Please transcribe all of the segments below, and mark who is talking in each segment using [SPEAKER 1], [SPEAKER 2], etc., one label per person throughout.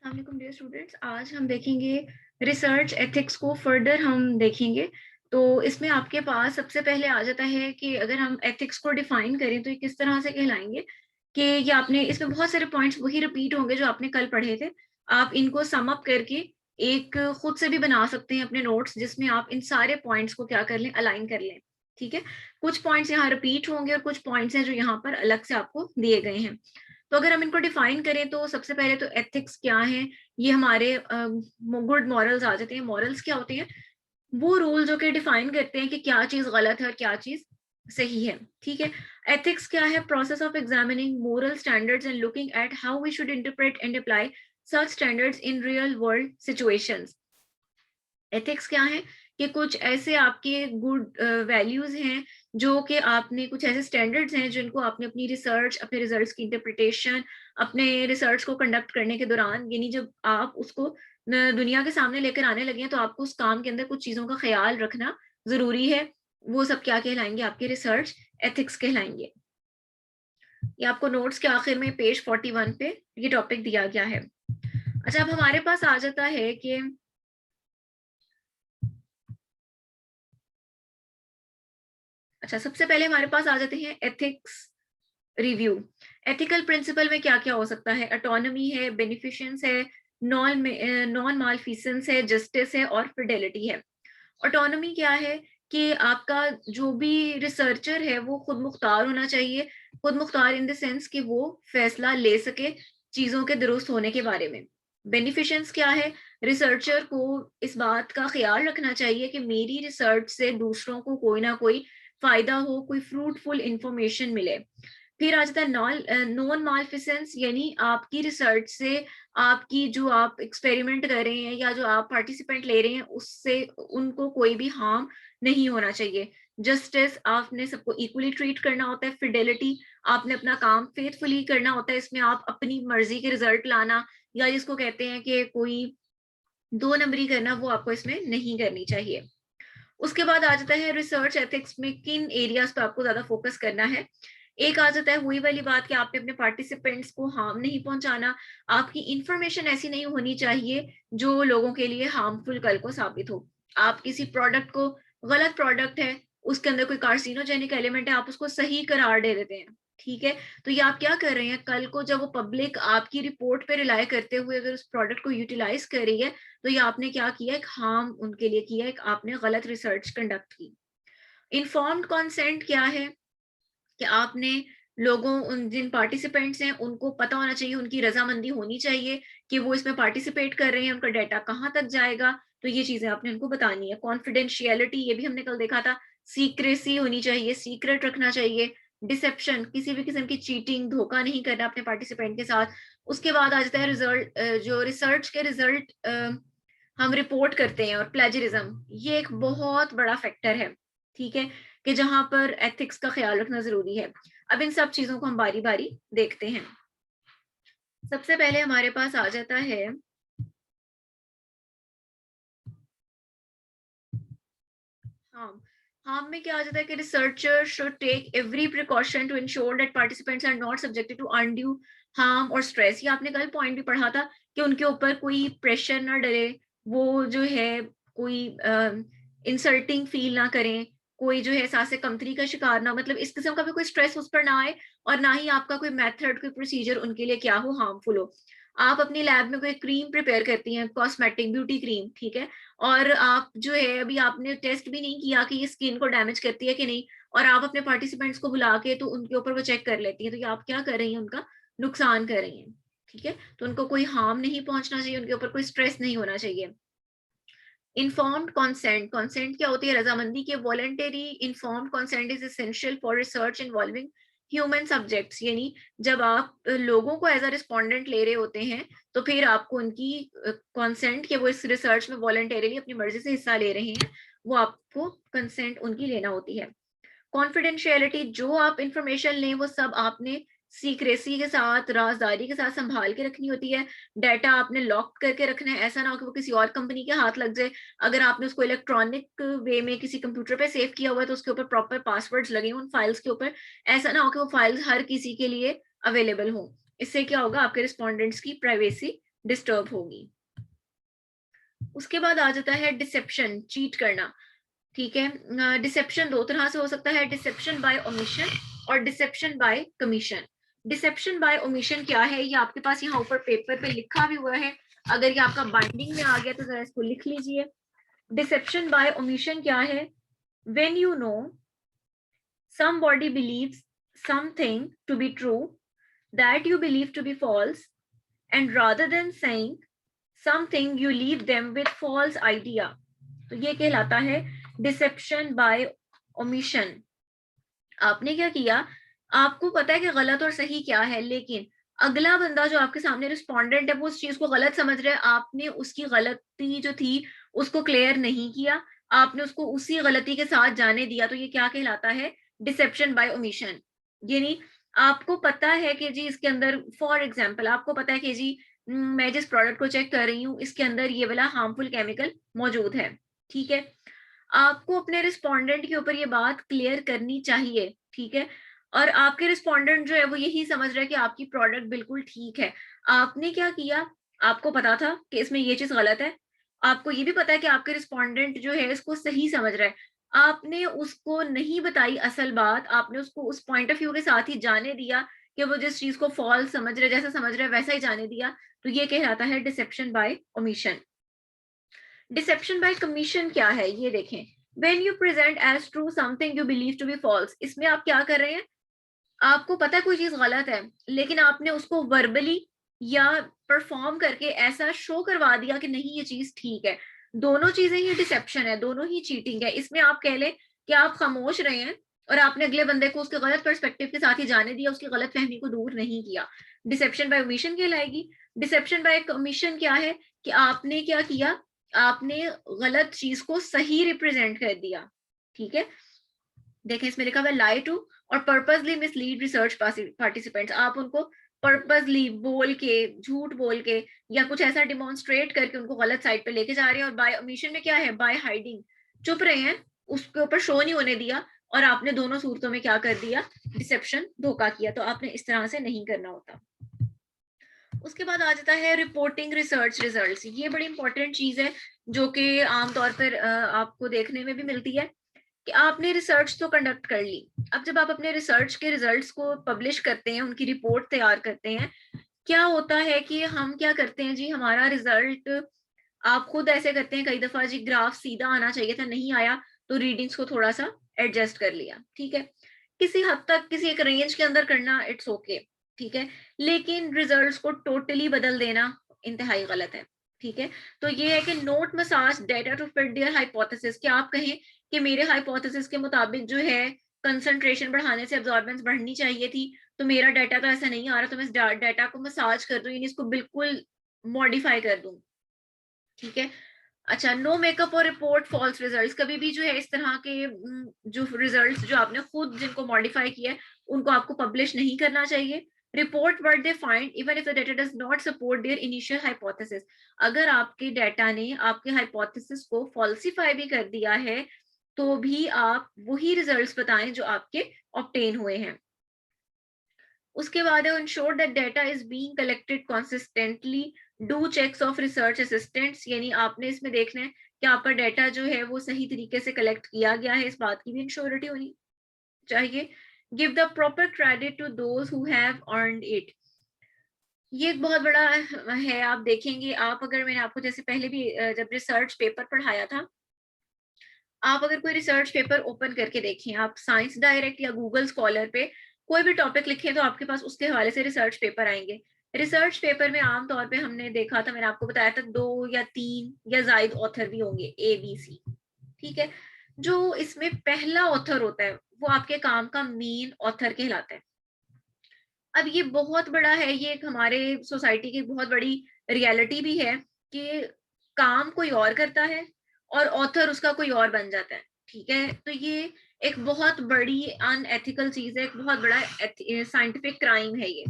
[SPEAKER 1] अस्सलाम dear students, आज हम देखेंगे रिसर्च एथिक्स को फर्दर हम देखेंगे। तो इसमें आपके पास सबसे पहले आ जाता है कि अगर हम एथिक्स को डिफाइन करें तो ये किस तरह से कहलाएंगे कि ये आपने इसमें बहुत सारे पॉइंट्स वही रिपीट होंगे जो आपने कल पढ़े थे। आप इनको सम अप करके एक खुद से भी बना सकते हैं अपने नोट्स, जिसमें आप इन सारे पॉइंट्स को क्या कर लें, अलाइन कर लें। ठीक है, कुछ पॉइंट्स यहाँ रिपीट होंगे और कुछ पॉइंट्स हैं जो यहाँ पर अलग से आपको दिए गए हैं। तो अगर हम इनको डिफाइन करें तो सबसे पहले तो एथिक्स क्या है, ये हमारे गुड मॉरल्स आ जाते हैं। मॉरल्स क्या होते हैं? वो रूल जो कि डिफाइन करते हैं कि क्या चीज गलत है और क्या चीज सही है। ठीक है, एथिक्स क्या है? Process of examining moral standards and looking at how we should interpret and apply such standards in real world situations. Ethics क्या है? कि कुछ ऐसे आपके गुड वैल्यूज हैं, जो कि आपने कुछ ऐसे स्टैंडर्ड्स हैं जिनको आपने अपनी रिसर्च, अपने रिजल्ट्स की इंटरप्रिटेशन, अपने रिसर्च को कंडक्ट करने के दौरान, यानी जब आप उसको दुनिया के सामने लेकर आने लगे हैं, तो आपको उस काम के अंदर कुछ चीजों का ख्याल रखना जरूरी है। वो सब क्या कहलाएंगे? आपके रिसर्च एथिक्स कहलाएंगे। ये आपको नोट्स के आखिर में पेज 41 पे ये टॉपिक दिया गया है। अच्छा, अब हमारे पास आ जाता है कि अच्छा, सबसे पहले हमारे पास आ जाते हैं एथिक्स रिव्यू। एथिकल प्रिंसिपल में क्या क्या हो सकता है? ऑटोनॉमी है, बेनिफिशंस है, नॉन मालफिसेंस है, जस्टिस है और फिडेलिटी है। ऑटोनॉमी क्या है? कि आपका जो भी रिसर्चर है वो खुद मुख्तार होना चाहिए। खुद मुख्तार इन द सेंस कि वो फैसला ले सके चीजों के दुरुस्त होने के बारे में। बेनिफिशंस क्या है? रिसर्चर को इस बात का ख्याल रखना चाहिए कि मेरी रिसर्च से दूसरों को कोई ना कोई फायदा हो, कोई फ्रूटफुल इंफॉर्मेशन मिले। फिर आ जाता है नॉन मालफिसेंस, यानी आपकी रिसर्च से, आपकी जो आप एक्सपेरिमेंट कर रहे हैं या जो आप पार्टिसिपेंट ले रहे हैं, उससे उनको कोई भी हार्म नहीं होना चाहिए। जस्टिस, आपने सबको इक्वली ट्रीट करना होता है। फिडेलिटी, आपने अपना काम फेथफुली करना होता है। इसमें आप अपनी मर्जी के रिजल्ट लाना, या जिसको कहते हैं कि कोई दो नंबरी करना, वो आपको इसमें नहीं करनी चाहिए। उसके बाद आ जाता है रिसर्च एथिक्स में किन एरियाज पे आपको ज्यादा फोकस करना है। एक आ जाता है वही वाली बात कि आपने अपने पार्टिसिपेंट्स को हार्म नहीं पहुंचाना। आपकी इंफॉर्मेशन ऐसी नहीं होनी चाहिए जो लोगों के लिए हार्मफुल कल को साबित हो। आप किसी प्रोडक्ट को, गलत प्रोडक्ट है, उसके अंदर कोई कार्सिनोजेनिक एलिमेंट है, आप उसको सही करार दे देते हैं। ठीक है, तो ये आप क्या कर रहे हैं? कल को जब वो पब्लिक आपकी रिपोर्ट पे रिलाई करते हुए अगर उस प्रोडक्ट को यूटिलाइज कर रही है, तो ये आपने क्या किया? एक हार्म उनके लिए किया, एक आपने गलत रिसर्च कंडक्ट की। इन्फॉर्म्ड कंसेंट क्या है? कि आपने लोगों, उन जिन पार्टिसिपेंट्स हैं उनको पता होना चाहिए, उनकी रजामंदी होनी चाहिए कि वो इसमें पार्टिसिपेट कर रहे हैं, उनका डाटा कहाँ तक जाएगा। तो ये चीजें आपने उनको बतानी है। कॉन्फिडेंशियलिटी, ये भी हमने कल देखा था। सीक्रेसी होनी चाहिए, सीक्रेट रखना चाहिए। डिसेप्शन, किसी भी किस्म की चीटिंग, धोखा नहीं करना अपने पार्टिसिपेंट के साथ। उसके बाद आ जाता है रिजल्ट, जो रिसर्च के रिजल्ट हम रिपोर्ट करते हैं, और प्लेजरिज्म, ये एक बहुत बड़ा फैक्टर है। ठीक है, कि जहां पर एथिक्स का ख्याल रखना जरूरी है। अब इन सब चीजों को हम बारी बारी देखते हैं। सबसे पहले हमारे पास आ जाता है हार्म। हार्म में क्या आ जाता है कि researcher should take every precaution to ensure that participants are not subjected to undue harm और स्ट्रेस। ये आपने कल पॉइंट भी पढ़ा था कि उनके ऊपर कोई प्रेशर ना डले, वो जो है कोई इंसल्टिंग फील ना करें, कोई जो है एहसास कमतरी का शिकार ना, मतलब इस किस्म का भी कोई स्ट्रेस उस पर ना आए, और ना ही आपका कोई मेथड, कोई प्रोसीजर उनके लिए क्या हो, हार्मफुल हो। आप अपनी लैब में कोई क्रीम प्रिपेयर करती हैं, कॉस्मेटिक ब्यूटी क्रीम, ठीक है, और आप जो है अभी आपने टेस्ट भी नहीं किया कि ये स्किन को डैमेज करती है कि नहीं, और आप अपने पार्टिसिपेंट्स को बुला के तो उनके ऊपर वो चेक कर लेती है, तो ये आप क्या कर रही हैं? उनका नुकसान कर रही हैं। ठीक है, तो उनको कोई हार्म नहीं पहुंचना चाहिए, उनके ऊपर कोई स्ट्रेस नहीं होना चाहिए। इन्फॉर्म्ड कंसेंट, कंसेंट क्या होती है? रजामंदी के। Voluntary informed consent is essential for research involving human subjects, यानी जब आप लोगों को एज अ रिस्पोंडेंट ले रहे होते हैं, तो फिर आपको उनकी कंसेंट के वो इस रिसर्च में वॉलंटरीली अपनी मर्जी से हिस्सा ले रहे हैं, वो आपको कंसेंट उनकी लेना होती है। कॉन्फिडेंशियलिटी, जो आप इंफॉर्मेशन लें वो सब आपने सीक्रेसी के साथ, राजदारी के साथ संभाल के रखनी होती है। डाटा आपने लॉक करके रखना है, ऐसा ना हो कि वो किसी और कंपनी के हाथ लग जाए। अगर आपने उसको इलेक्ट्रॉनिक वे में किसी कंप्यूटर पे सेव किया हुआ है, तो उसके ऊपर प्रॉपर पासवर्ड्स लगे उन फाइल्स के ऊपर। ऐसा ना हो कि वो फाइल्स हर किसी के लिए अवेलेबल हो। इससे क्या होगा? आपके रिस्पोंडेंट्स की प्राइवेसी डिस्टर्ब होगी। उसके बाद आ जाता है डिसेप्शन, चीट करना। ठीक है, डिसेप्शन दो तरह से हो सकता है, डिसेप्शन बाय ओमिशन और deception by commission. Deception by omission क्या है, ये आपके पास यहाँ ऊपर पेपर पे लिखा भी हुआ है, अगर ये आपका बाइंडिंग में आ गया तो जरा इसको लिख लीजिए। डिसेप्शन बाय ओमिशन क्या है, when you know somebody believes something to be true that you believe to be false, and rather than saying something you leave them with false idea, तो ये कहलाता है डिसेप्शन बाय ओमिशन। आपने क्या किया, आपको पता है कि गलत और सही क्या है, लेकिन अगला बंदा जो आपके सामने रिस्पोंडेंट है वो उस चीज को गलत समझ रहा है, आपने उसकी गलती जो थी उसको क्लियर नहीं किया, आपने उसको उसी गलती के साथ जाने दिया, तो ये क्या कहलाता है, डिसेप्शन बाय ओमिशन। यानी आपको पता है कि जी इसके अंदर, फॉर एग्जाम्पल आपको पता है कि जी मैं जिस प्रोडक्ट को चेक कर रही हूँ इसके अंदर ये वाला हार्मफुल केमिकल मौजूद है। ठीक है, आपको अपने रिस्पोंडेंट के ऊपर ये बात क्लियर करनी चाहिए। ठीक है, और आपके रिस्पोंडेंट जो है वो यही समझ रहे हैं कि आपकी प्रोडक्ट बिल्कुल ठीक है। आपने क्या किया, आपको पता था कि इसमें ये चीज गलत है, आपको ये भी पता है कि आपके रिस्पोंडेंट जो है इसको सही समझ रहा है, आपने उसको नहीं बताई असल बात, आपने उसको उस पॉइंट ऑफ व्यू के साथ ही जाने दिया कि वो जिस चीज को फॉल्स समझ रहे, जैसा समझ रहे वैसा ही जाने दिया, तो ये कहलाता है deception by omission. Deception by commission क्या है, ये देखें, when you present as true something you believe to be false. इसमें आप क्या कर रहे हैं, आपको पता है कोई चीज गलत है, लेकिन आपने उसको वर्बली या परफॉर्म करके ऐसा शो करवा दिया कि नहीं ये चीज ठीक है। दोनों चीजें ही डिसेप्शन है, दोनों ही चीटिंग है। इसमें आप कह लें कि आप खामोश रहे हैं और आपने अगले बंदे को उसके गलत पर्सपेक्टिव के साथ ही जाने दिया, उसकी गलत फहमी को दूर नहीं किया, डिसेप्शन बाय ओमिशन कहलाएगी। डिसेप्शन बाय कमीशन क्या है, कि आपने क्या किया, आपने गलत चीज को सही रिप्रेजेंट कर दिया। ठीक है, देखें इसमें लिखा हुआ है लाई टू और पर्पसली मिसलीड रिसर्च पार्टिसिपेंट्स। आप उनको पर्पसली बोल के, झूठ बोल के या कुछ ऐसा डिमॉन्स्ट्रेट करके उनको गलत साइड पे लेके जा रहे हैं। और बाय ओमिशन में क्या है, बाय हाइडिंग, चुप रहे हैं, उसके ऊपर शो नहीं होने दिया, और आपने दोनों सूरतों में क्या कर दिया, डिसेप्शन, धोखा किया। तो आपने इस तरह से नहीं करना होता। उसके बाद आ जाता है रिपोर्टिंग रिसर्च रिजल्ट्स। ये बड़ी इंपॉर्टेंट चीज है जो कि आमतौर पर आपको देखने में भी मिलती है कि आपने रिसर्च तो कंडक्ट कर ली, अब जब आप अपने रिसर्च के रिजल्ट्स को पब्लिश करते हैं, उनकी रिपोर्ट तैयार करते हैं, क्या होता है कि हम क्या करते हैं जी, हमारा रिजल्ट आप खुद ऐसे करते हैं कई दफा जी, ग्राफ सीधा आना चाहिए था नहीं आया, तो रीडिंग्स को थोड़ा सा एडजस्ट कर लिया। ठीक है, किसी हद तक किसी एक रेंज के अंदर करना इट्स ओके। ठीक है, लेकिन रिजल्ट्स को टोटली बदल देना इंतहाई गलत है। ठीक है, तो ये है कि not massage data to fit their hypothesis, कि आप कहें कि मेरे हाइपोथेसिस के मुताबिक जो है कंसंट्रेशन बढ़ाने से एब्जॉर्बेंस बढ़नी चाहिए थी, तो मेरा डाटा तो ऐसा नहीं आ रहा, तो मैं इस डाटा को मसाज कर दूं, यानी इसको बिल्कुल मॉडिफाई कर दूं। ठीक है, अच्छा, नो मेकअप और रिपोर्ट फॉल्स रिजल्ट्स। कभी भी जो है इस तरह के जो रिजल्ट्स जो आपने खुद जिनको मॉडिफाई किया है उनको आपको पब्लिश नहीं करना चाहिए। Report what they find even if the data does not support their initial hypothesis. अगर आपके डाटा ने आपके हाइपोथेसिस को फॉल्सिफाई भी कर दिया है तो भी आप वही रिजल्ट्स बताएं जो आपके ऑब्टेन हुए हैं। उसके बाद है ensure that data is being collected consistently, do checks of research assistants, यानी आपने इसमें देखना है कि आपका डाटा जो है वो सही तरीके से कलेक्ट किया गया है, इस बात की भी इंश्योरिटी होनी चाहिए। Give the proper credit to those who have earned it. ये एक बहुत बड़ा है, आप देखेंगे, आप अगर, मैंने आपको जैसे पहले भी जब रिसर्च पेपर पढ़ाया था, आप अगर कोई रिसर्च पेपर ओपन करके देखें, आप साइंस डायरेक्ट या गूगल स्कॉलर पे कोई भी टॉपिक लिखें तो आपके पास उसके हवाले से रिसर्च पेपर आएंगे। रिसर्च पेपर में आमतौर पे हमने देखा था, मैंने आपको बताया था, 2 या 3 या जायद ऑथर भी होंगे, ABC। ठीक है, जो इसमें पहला ऑथर होता है वो आपके काम का मेन ऑथर कहलाता है। अब ये बहुत बड़ा है, ये एक हमारे सोसाइटी की बहुत बड़ी रियलिटी भी है कि काम कोई और करता है और ऑथर उसका कोई और बन जाता है। ठीक है, तो ये एक बहुत बड़ी अनएथिकल चीज है, एक बहुत बड़ा साइंटिफिक क्राइम है ये।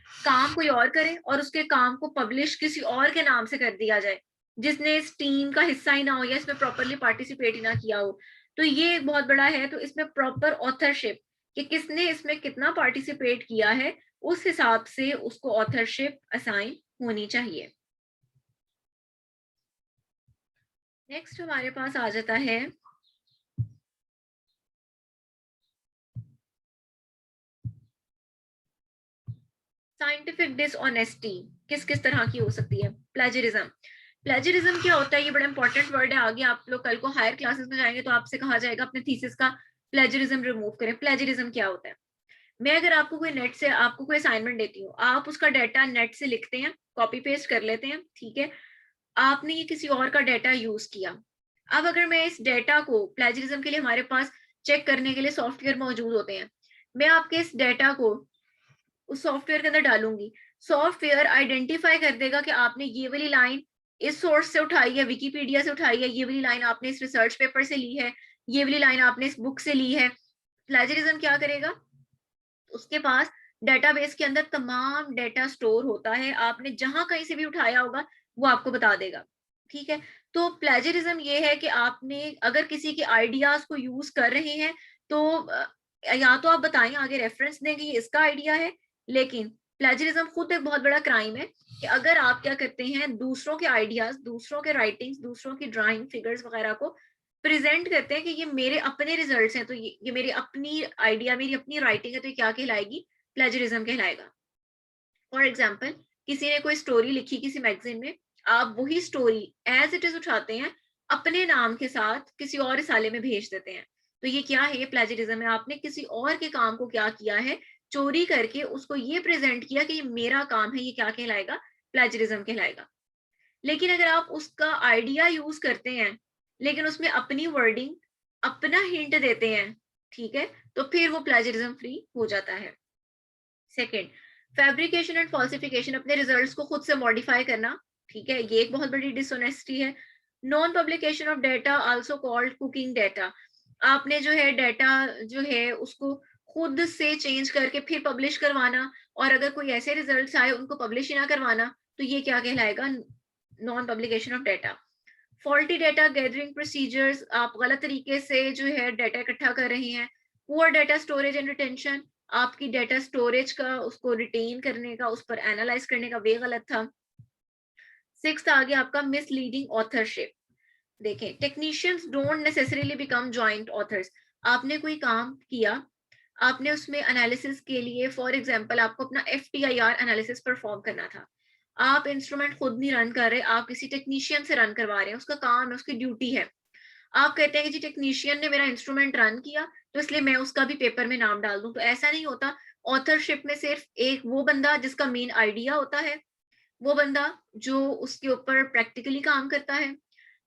[SPEAKER 1] काम कोई और करे और उसके काम को पब्लिश किसी और के नाम से कर दिया जाए जिसने इस टीम का हिस्सा ही ना हो या इसमें प्रॉपरली पार्टिसिपेट ही ना किया हो, तो ये एक बहुत बड़ा है। तो इसमें प्रॉपर ऑथरशिप, कि किसने इसमें कितना पार्टिसिपेट किया है, उस हिसाब से उसको ऑथरशिप असाइन होनी चाहिए। नेक्स्ट हमारे पास आ जाता है साइंटिफिक डिसऑनेस्टी। किस किस तरह की हो सकती है? प्लेजरिज्म। प्लेजरिज्म क्या होता है? ये बड़ा इंपॉर्टेंट वर्ड है। आगे आप लोग कल को हायर क्लासेस में जाएंगे तो आपसे कहा जाएगा अपने थीसिस का प्लेजरिज्म रिमूव करें। प्लेजरिज्म क्या होता है? मैं अगर आपको कोई नेट से आपको कोई असाइनमेंट देती हूँ, आप उसका डाटा नेट से लिखते हैं, कॉपी पेस्ट कर लेते हैं, ठीक है, आपने ये किसी और का डाटा यूज किया। अब अगर मैं इस डाटा को प्लेजरिज्म के लिए हमारे पास चेक करने के लिए सॉफ्टवेयर मौजूद होते हैं, मैं आपके इस डाटा को उस सॉफ्टवेयर के अंदर डालूंगी, सॉफ्टवेयर आइडेंटिफाई कर देगा कि आपने ये वाली लाइन इस सोर्स से उठाई है, विकीपीडिया से उठाई है, ये वाली लाइन आपने इस रिसर्च पेपर से ली है, ये वाली लाइन आपने इस बुक से ली है। प्लेजरिज्म क्या करेगा? उसके पास डेटाबेस के अंदर तमाम डेटा स्टोर होता है, आपने जहां कहीं से भी उठाया होगा वो आपको बता देगा, ठीक है। तो प्लेजरिज्म ये है कि आपने अगर किसी के आइडियाज को यूज कर रहे हैं तो या तो आप बताएं, आगे रेफरेंस दें कि ये इसका आइडिया है, लेकिन प्लेजरिज्म खुद एक बहुत बड़ा क्राइम है कि अगर आप क्या करते हैं, दूसरों के आइडियाज, दूसरों के राइटिंग्स, दूसरों की ड्राइंग, फिगर्स वगैरह को प्रेजेंट करते हैं कि ये मेरे अपने रिजल्ट्स हैं, तो ये मेरी अपनी आइडिया, मेरी अपनी राइटिंग है, तो ये क्या कहलाएगी? प्लेजरिज्म कहलाएगा। फॉर एग्जाम्पल, किसी ने कोई स्टोरी लिखी किसी मैगजीन में, आप वही स्टोरी एज इट इज उठाते हैं, अपने नाम के साथ किसी और रिसाले में भेज देते हैं, तो ये क्या है? ये प्लेजरिज्म है। आपने किसी और के काम को क्या किया है? चोरी करके उसको ये प्रेजेंट किया कि ये मेरा काम है, ये क्या कहलाएगा? प्लेजरिज्म कहलाएगा। लेकिन अगर आप उसका आइडिया यूज करते हैं, लेकिन उसमें अपनी वर्डिंग, अपना हिंट देते हैं, ठीक है, तो फिर वो प्लेजरिज्म फ्री हो जाता है। सेकंड, फैब्रिकेशन एंड फॉल्सिफिकेशन, अपने रिजल्ट्स को खुद से मॉडिफाई करना, ठीक है, ये एक बहुत बड़ी डिसऑनेस्टी है। Non publication of data, also called cooking data, आपने जो है डेटा जो है उसको खुद से चेंज करके फिर पब्लिश करवाना, और अगर कोई ऐसे रिजल्ट्स आए उनको पब्लिश ही ना करवाना, तो ये क्या कहलाएगा? Non publication of data. Faulty data gathering procedures, आप गलत तरीके से जो है डेटा इकट्ठा कर रही हैं। Poor data storage and retention, आपकी डेटा स्टोरेज का, उसको रिटेन करने का, उस पर एनालाइज करने का वे गलत था। सिक्स्थ आ गया आपका मिसलीडिंग ऑथरशिप। देखें, technicians don't necessarily become joint authors. आपने कोई काम किया, आपने उसमें एनालिसिस के लिए, फॉर एग्जांपल आपको अपना FTIR एनालिसिस परफॉर्म करना था, आप इंस्ट्रूमेंट खुद नहीं रन कर रहे, आप किसी टेक्नीशियन से रन करवा रहे हैं, उसका काम है, उसकी ड्यूटी है। आप कहते हैं कि जी टेक्नीशियन ने मेरा इंस्ट्रूमेंट रन किया तो इसलिए मैं उसका भी पेपर में नाम डाल दूं, तो ऐसा नहीं होता। ऑथरशिप में सिर्फ एक वो बंदा जिसका मेन आइडिया होता है, वो बंदा जो उसके ऊपर प्रैक्टिकली काम करता है,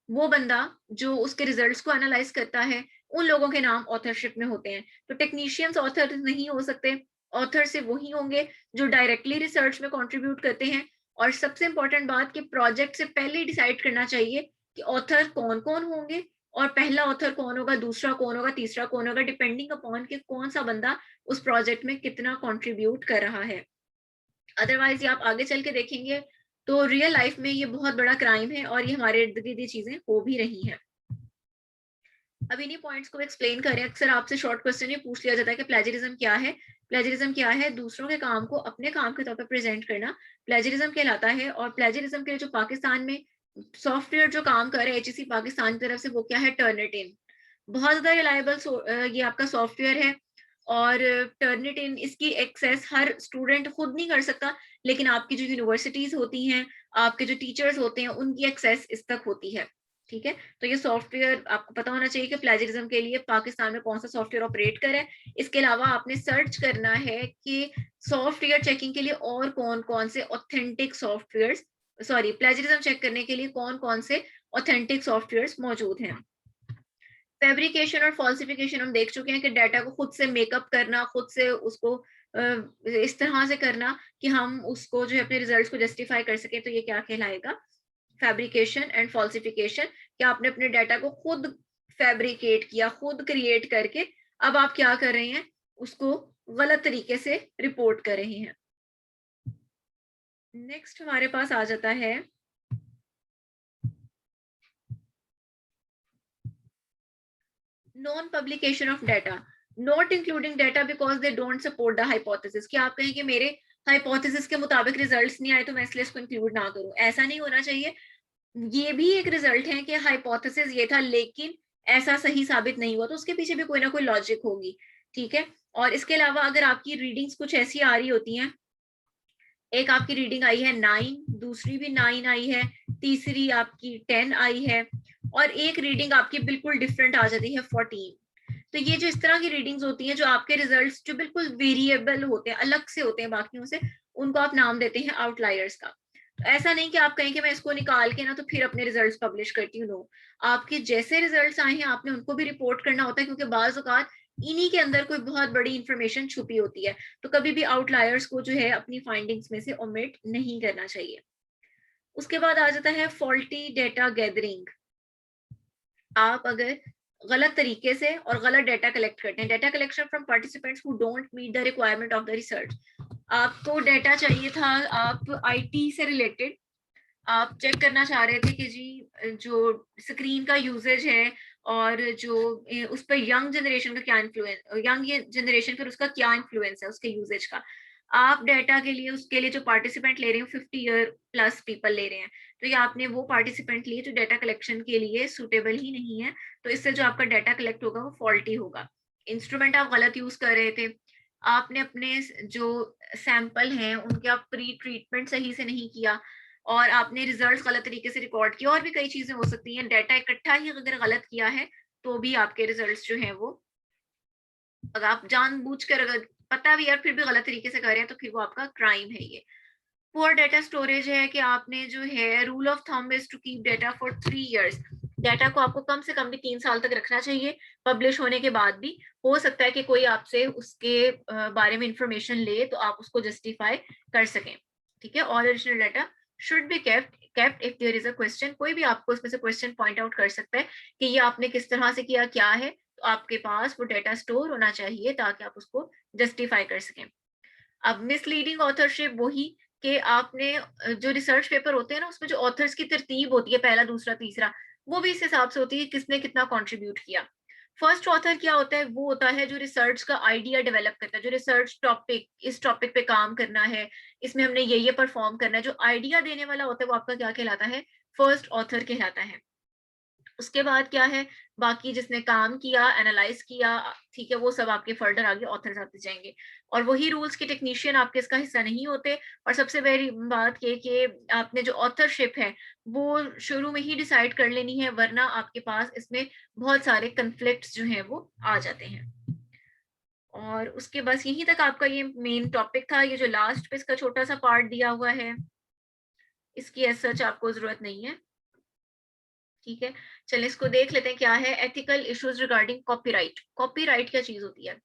[SPEAKER 1] वो बंदा जो उसके रिजल्ट्स को एनालाइज करता है, उन लोगों के नाम ऑथरशिप में होते हैं। तो टेक्नीशियंस ऑथर नहीं हो सकते, ऑथर से वही होंगे जो डायरेक्टली रिसर्च में कंट्रीब्यूट करते हैं। और सबसे इंपॉर्टेंट बात कि प्रोजेक्ट से पहले डिसाइड करना चाहिए कि ऑथर कौन कौन होंगे, और पहला ऑथर कौन होगा, दूसरा कौन होगा, तीसरा कौन होगा, डिपेंडिंग अपॉन कि कौन सा बंदा उस प्रोजेक्ट में कितना कंट्रीब्यूट कर रहा है। अदरवाइज ये आप आगे चल के देखेंगे तो रियल लाइफ में ये बहुत बड़ा क्राइम है, और ये हमारे इर्द गिर्द ये चीजें हो भी रही हैं। अब इन्हीं पॉइंट्स को एक्सप्लेन करें। अक्सर आपसे शॉर्ट क्वेश्चन ये पूछ लिया जाता है कि प्लेजरिज्म क्या है? प्लेजरिज्म क्या है? दूसरों के काम को अपने काम के तौर पर प्रेजेंट करना प्लेजरिज्म कहलाता है। और प्लेजरिज्म के लिए जो पाकिस्तान में सॉफ्टवेयर जो काम कर रहे हैं HEC पाकिस्तान की तरफ से, वो क्या है? टर्निटिन। बहुत ज्यादा रिलायबल ये आपका सॉफ्टवेयर है, और टर्निटिन इसकी एक्सेस हर स्टूडेंट खुद नहीं कर सकता, लेकिन आपकी जो यूनिवर्सिटीज होती हैं, आपके जो टीचर्स होते हैं, उनकी एक्सेस इस तक होती है, ठीक है। तो ये सॉफ्टवेयर आपको पता होना चाहिए कि प्लेजरिज्म के लिए पाकिस्तान में कौन सा सॉफ्टवेयर ऑपरेट करे। इसके अलावा आपने सर्च करना है कि सॉफ्टवेयर चेकिंग के लिए और कौन कौन से authentic software, sorry, plagiarism check करने के लिए कौन कौन से ऑथेंटिक सॉफ्टवेयर मौजूद हैं। फैब्रिकेशन और फॉल्सिफिकेशन हम देख चुके हैं कि डाटा को खुद से मेकअप करना, खुद से उसको इस तरह से करना कि हम उसको जो है अपने रिजल्ट्स को जस्टिफाई कर सके, तो ये क्या कहलाएगा? Fabrication and falsification. कि आपने अपने डाटा को खुद फैब्रिकेट किया, खुद क्रिएट करके अब आप क्या कर रहे हैं? उसको गलत तरीके से रिपोर्ट कर रहे हैं। नेक्स्ट हमारे पास आ जाता है non publication of data, not including data because they don't support the hypothesis. कि आप कहें कि मेरे हाइपोथेसिस के मुताबिक रिजल्ट्स नहीं आए तो मैं इसलिए इसको इंक्लूड ना करूं, ऐसा नहीं होना चाहिए। ये भी एक रिजल्ट है कि हाइपोथेसिस ये था लेकिन ऐसा सही साबित नहीं हुआ, तो उसके पीछे भी कोई ना कोई लॉजिक होगी, ठीक है। और इसके अलावा अगर आपकी रीडिंग्स कुछ ऐसी आ रही होती हैं, एक आपकी रीडिंग आई है 9, दूसरी भी 9 आई है, तीसरी आपकी 10 आई है, और एक रीडिंग आपकी बिल्कुल डिफरेंट आ जाती है 14। तो ये जो इस तरह की रीडिंग्स होती हैं, जो आपके रिजल्ट्स जो बिल्कुल वेरिएबल होते हैं, अलग से होते हैं बाकियों से, उनको आप नाम देते हैं आउटलायर्स का। तो ऐसा नहीं कि आप कहें कि मैं इसको निकाल के ना तो फिर अपने रिजल्ट्स पब्लिश करती हूँ, नो। आपके जैसे रिजल्ट्स आए हैं आपने उनको भी रिपोर्ट करना होता है, क्योंकि बाज औकात इन्हीं के अंदर कोई बहुत बड़ी इंफॉर्मेशन छुपी होती है। तो कभी भी आउटलायर्स को जो है अपनी फाइंडिंग्स में से ओमिट नहीं करना चाहिए। उसके बाद आ जाता है फॉल्टी डेटा गैदरिंग। आप अगर गलत तरीके से और गलत डेटा कलेक्ट करते हैं, data collection from participants who don't meet the requirement of the research. आपको डेटा चाहिए था, आप आईटी से रिलेटेड आप चेक करना चाह रहे थे कि जी जो स्क्रीन का यूजेज है और जो उस पर यंग जनरेशन का क्या इन्फ्लुएंस, यंग जनरेशन पर उसका क्या इन्फ्लुएंस है उसके यूजेज का। आप डेटा के लिए उसके लिए जो पार्टिसिपेंट ले रहे हैं 50 ईयर प्लस पीपल ले रहे हैं, तो ये आपने वो पार्टिसिपेंट लिए जो डेटा कलेक्शन के लिए सुटेबल ही नहीं है, तो इससे जो आपका डेटा कलेक्ट होगा वो फॉल्टी होगा। इंस्ट्रूमेंट आप गलत यूज कर रहे थे, आपने अपने जो सैंपल हैं उनके आप प्री ट्रीटमेंट सही से नहीं किया, और आपने रिजल्ट्स गलत तरीके से रिकॉर्ड किया, और भी कई चीजें हो सकती हैं। डाटा इकट्ठा ही अगर गलत किया है तो भी आपके रिजल्ट्स जो हैं वो, अगर आप जानबूझकर अगर पता भी है फिर भी गलत तरीके से कर रहे हैं तो फिर वो आपका क्राइम है। ये पुअर डेटा स्टोरेज है कि आपने जो है rule of thumb is to keep data for 3 years. Data को आपको कम से कम भी 3 साल तक रखना चाहिए, पब्लिश होने के बाद भी। हो सकता है कि कोई आपसे उसके बारे में इंफॉर्मेशन ले तो आप उसको जस्टिफाई कर सकें, ठीक है। All original data should be kept if there is a question. कोई भी आपको इसमें से क्वेश्चन पॉइंट आउट कर सकता है कि ये आपने किस तरह से किया, क्या है, तो आपके पास वो डेटा स्टोर होना चाहिए ताकि आप उसको जस्टिफाई कर सकें। अब मिसलीडिंग ऑथरशिप वही कि आपने जो रिसर्च पेपर होते हैं ना उसमें जो ऑथर्स की तरतीब होती है, पहला दूसरा तीसरा, वो भी इस हिसाब से होती है किसने कितना कंट्रीब्यूट किया। फर्स्ट ऑथर क्या होता है, वो होता है जो रिसर्च का आइडिया डेवलप करता है, जो रिसर्च टॉपिक, इस टॉपिक पे काम करना है, इसमें हमने ये परफॉर्म करना है, जो आइडिया देने वाला होता है वो आपका क्या कहलाता है, फर्स्ट ऑथर कहलाता है। उसके बाद क्या है, बाकी जिसने काम किया, एनालाइज किया, ठीक है, वो सब आपके फर्दर आगे ऑथर्स आते जाएंगे। और वही रूल्स के टेक्नीशियन आपके इसका हिस्सा नहीं होते। और सबसे बड़ी बात ये कि आपने जो ऑथरशिप है वो शुरू में ही डिसाइड कर लेनी है, वरना आपके पास इसमें बहुत सारे कन्फ्लिक्ट्स जो हैं वो आ जाते हैं। और उसके बस यहीं तक आपका ये मेन टॉपिक था। ये जो लास्ट पे इसका छोटा सा पार्ट दिया हुआ है इसकी एज सच आपको जरूरत नहीं है, ठीक है। चलिए इसको देख लेते हैं क्या है। Ethical issues regarding copyright. Copyright क्या चीज होती है,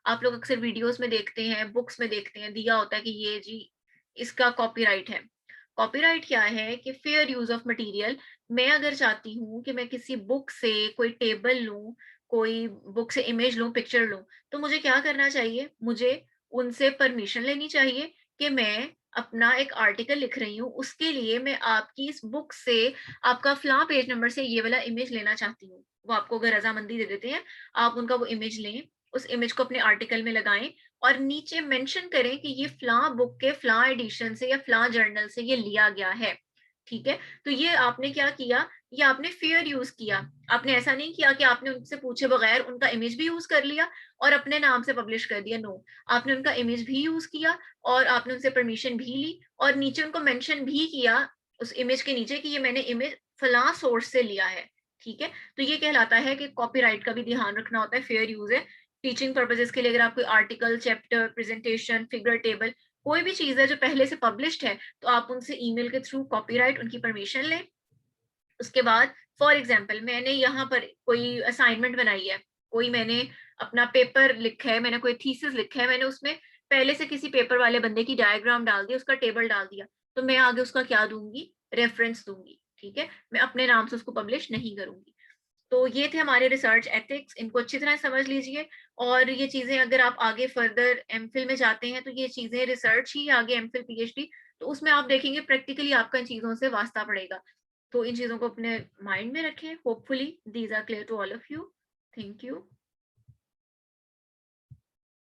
[SPEAKER 1] आप लोग अक्सर वीडियोस में देखते हैं, बुक्स में देखते हैं, दिया होता है कि ये जी इसका कॉपीराइट है। कॉपीराइट क्या है कि फेयर यूज ऑफ मटेरियल। मैं अगर चाहती हूँ कि मैं किसी बुक से कोई टेबल लूं, कोई बुक से इमेज लूं, पिक्चर लूं, तो मुझे क्या करना चाहिए, मुझे उनसे परमिशन लेनी चाहिए कि मैं अपना एक आर्टिकल लिख रही हूँ, उसके लिए मैं आपकी इस बुक से आपका फला पेज नंबर से ये वाला इमेज लेना चाहती हूँ। वो आपको अगर रजामंदी दे देते हैं, आप उनका वो इमेज लें, उस इमेज को अपने आर्टिकल में लगाएं और नीचे मेंशन करें कि ये फला बुक के फला एडिशन से या फला जर्नल से ये लिया गया है, ठीक है। तो ये आपने क्या किया, ये आपने फेयर यूज किया। आपने ऐसा नहीं किया कि आपने उनसे पूछे बगैर उनका इमेज भी यूज कर लिया और अपने नाम से पब्लिश कर दिया, नो। आपने उनका इमेज भी यूज किया और आपने उनसे परमिशन भी ली और नीचे उनको मेंशन भी किया उस इमेज के नीचे कि ये मैंने इमेज फला सोर्स से लिया है, ठीक है। तो ये कहलाता है कि कॉपीराइट का भी ध्यान रखना होता है, फेयर यूज है। टीचिंग पर्पजेस के लिए अगर आप कोई article, chapter, presentation, figure table, कोई भी चीज है जो पहले से पब्लिश्ड है, तो आप उनसे ईमेल के थ्रू कॉपीराइट उनकी परमिशन लें। उसके बाद फॉर एग्जाम्पल मैंने यहाँ पर कोई असाइनमेंट बनाई है, कोई मैंने अपना पेपर लिखा है, मैंने कोई थीसिस लिखा है, मैंने उसमें पहले से किसी पेपर वाले बंदे की डायग्राम डाल दी, उसका टेबल डाल दिया, तो मैं आगे उसका क्या दूंगी, रेफरेंस दूंगी, ठीक है। मैं अपने नाम से उसको पब्लिश नहीं करूंगी। तो ये थे हमारे रिसर्च एथिक्स, इनको अच्छी तरह समझ लीजिए। और ये चीजें अगर आप आगे फर्दर एमफिल में जाते हैं तो ये चीजें रिसर्च ही आगे एमफिल पीएचडी, तो उसमें आप देखेंगे प्रैक्टिकली आपका इन चीजों से वास्ता पड़ेगा। तो इन चीजों को अपने माइंड में रखें। Hopefully these are clear to all of you. Thank you.